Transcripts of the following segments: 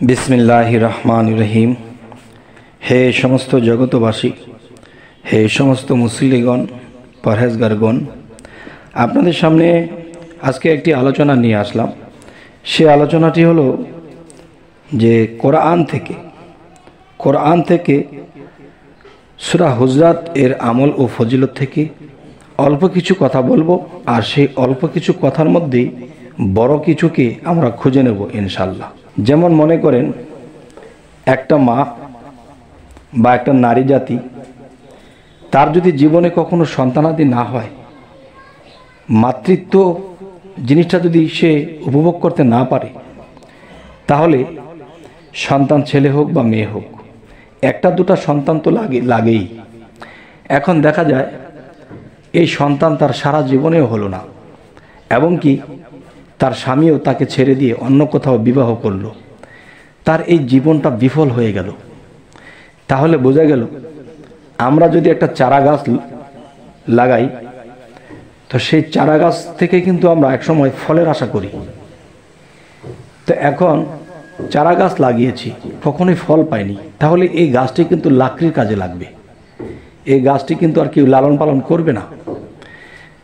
बिस्मिल्लाहिर रहमानिर रहीम। हे समस्त जगतबासी, हे समस्त मुसल्लिगण, परहेजगारगण, आपनादेर सामने आज के एक आलोचना निये आसलाम। से आलोचनाटी हलो जे कुरान थेके सूरा हुजरात एर आमल ओ फजिलत थेके अल्प किछु कथा बोलबो और सेई अल्प किछु कथार मध्येई बड़ किछुके आमरा खुঁজে नेब इनशाल्लाह। যেমন মনে করেন একটা মা বা একটা নারী জাতি তার যদি জীবনে কখনো সন্তানাদি না হয়, মাতৃত্ব জিনিসটা যদি সে উপভোগ করতে না পারে, তাহলে সন্তান ছেলে হোক বা মেয়ে হোক, একটা দুটা সন্তান তো লাগেই। এখন দেখা যায় এই সন্তান তার সারা জীবনেও হলো না, এবং কি তার স্বামীও তাকে ছেড়ে দিয়ে অন্য কোথাও বিবাহ করলো, তার এই জীবনটা বিফল হয়ে গেল। তাহলে বোঝা গেল আমরা যদি একটা চারা গাছ লাগাই, তো সেই চারা গাছ থেকে কিন্তু আমরা একসময় ফলের আশা করি। তো এখন চারা গাছ লাগিয়েছি, কখনোই ফল পাইনি, তাহলে এই গাছটি কিন্তু লাকড়ির কাজে লাগবে, এই গাছটি কিন্তু আর কেউ লালন পালন করবে না।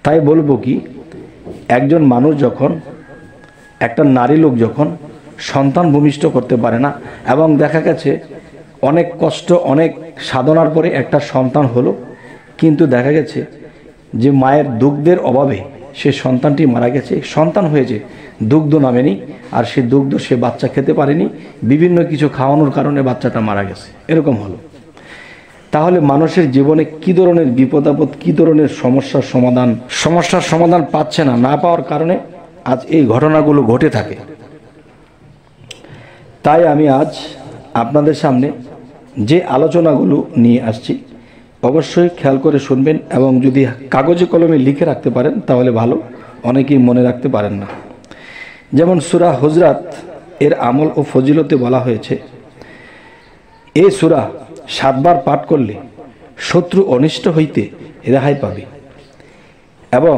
তাই বলবো কি, একজন মানুষ যখন, একটা নারী লোক যখন সন্তান ভূমিষ্ঠ করতে পারে না, এবং দেখা গেছে অনেক কষ্ট অনেক সাধনার পরে একটা সন্তান হলো, কিন্তু দেখা গেছে যে মায়ের দুগ্ধের অভাবে সে সন্তানটি মারা গেছে, সন্তান হয়েছে দুগ্ধ নামেনি, আর সে দুগ্ধ সে বাচ্চা খেতে পারেনি, বিভিন্ন কিছু খাওয়ানোর কারণে বাচ্চাটা মারা গেছে, এরকম হলো। তাহলে মানুষের জীবনে কী ধরনের বিপদ আপদ, কী ধরনের সমস্যার সমাধান পাচ্ছে না, না পাওয়ার কারণে আজ এই ঘটনাগুলো ঘটে থাকে। তাই আমি আজ আপনাদের সামনে যে আলোচনাগুলো নিয়ে আসছি, অবশ্যই খেয়াল করে শুনবেন, এবং যদি কাগজে কলমে লিখে রাখতে পারেন তাহলে ভালো, অনেকেই মনে রাখতে পারেন না। যেমন সূরা হুজরাত এর আমল ও ফজিলতে বলা হয়েছে, এই সূরা 7 বার পাঠ করলে শত্রু অনিষ্ট হইতে রেহাই পাবে, এবং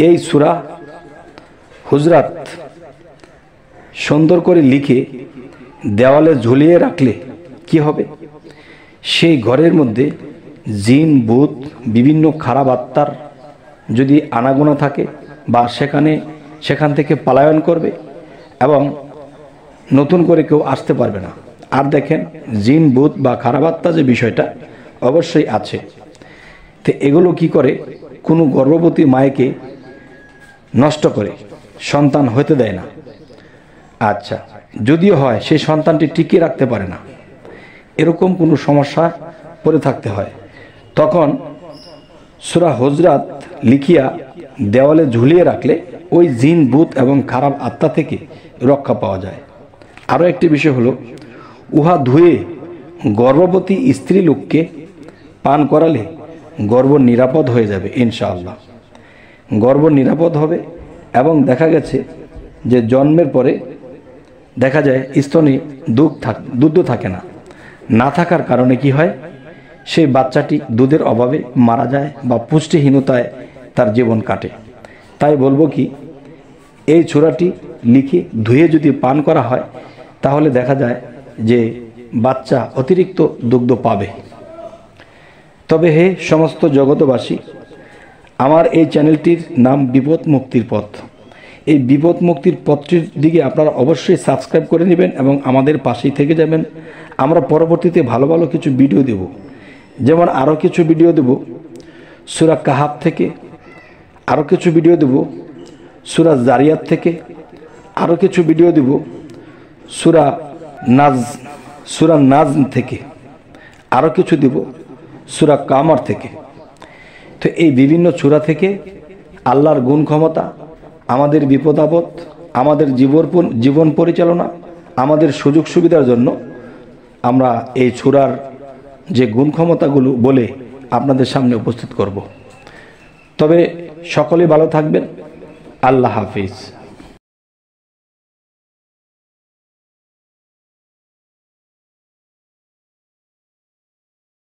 এই সূরা হুজরাত সুন্দর করে লিখে দেওয়ালে ঝুলিয়ে রাখলে কি হবে, সেই ঘরের মধ্যে জিন ভূত বিভিন্ন খারাপ আত্মার যদি আনাগোনা থাকে, বা সেখান থেকে পলায়ন করবে, এবং নতুন করে কেউ আসতে পারবে না। আর দেখেন, জিন ভূত বা খারাপ আত্মা যে বিষয়টা অবশ্যই আছে, তো এগুলো কি করে, কোনো গর্ভবতী মায়েকে নষ্ট করে, সন্তান হতে দেয় না। আচ্ছা, যদিও হয় সেই সন্তানটি টিকিয়ে রাখতে পারে না, এরকম কোনো সমস্যা পড়ে থাকতে হয়, তখন সূরা হুজরাত লিখিয়া দেওয়ালে ঝুলিয়ে রাখলে ওই জিন ভূত এবং খারাপ আত্মা থেকে রক্ষা পাওয়া যায়। আরও একটি বিষয় হলো, উহা ধুয়ে গর্ভবতী স্ত্রী লোককে পান করালে গর্ভ নিরাপদ হয়ে যাবে ইনশাআল্লাহ, গর্ভ নিরাপদ হবে। এবং দেখা গেছে যে জন্মের পরে দেখা যায় স্তনে দুধ থাকে না, না থাকার কারণে কি হয়, সেই বাচ্চাটি দুধের অভাবে মারা যায় বা পুষ্টিহীনতায় তার জীবন কাটে। তাই বলবো কি, এই সূরাটি লিখে ধুয়ে যদি পান করা হয়, তাহলে দেখা যায় যে বাচ্চা অতিরিক্ত দুগ্ধ পাবে। তবে হে সমস্ত জগতবাসী, আমার এই চ্যানেলটির নাম বিপদ মুক্তির পথ। এই বিপদ মুক্তির পথটির দিকে আপনারা অবশ্যই সাবস্ক্রাইব করে নেবেন এবং আমাদের পাশেই থেকে যাবেন। আমরা পরবর্তীতে ভালো ভালো কিছু ভিডিও দেব, যেমন আরও কিছু ভিডিও দেব সূরা কাহাফ থেকে, আরও কিছু ভিডিও দেব সূরা জারিয়াত থেকে, আরও কিছু ভিডিও দেব সূরা নাজম থেকে, আরও কিছু দেব সূরা কামার থেকে। তো এই বিভিন্ন সূরা থেকে আল্লাহর গুণ ক্ষমতা, আমাদের বিপদ আপদ, আমাদের জীবন পরিচালনা, আমাদের সুযোগ সুবিধার জন্য আমরা এই সূরার যে গুণ ক্ষমতাগুলো বলে আপনাদের সামনে উপস্থিত করব। তবে সকলেই ভালো থাকবেন। আল্লাহ হাফিজ।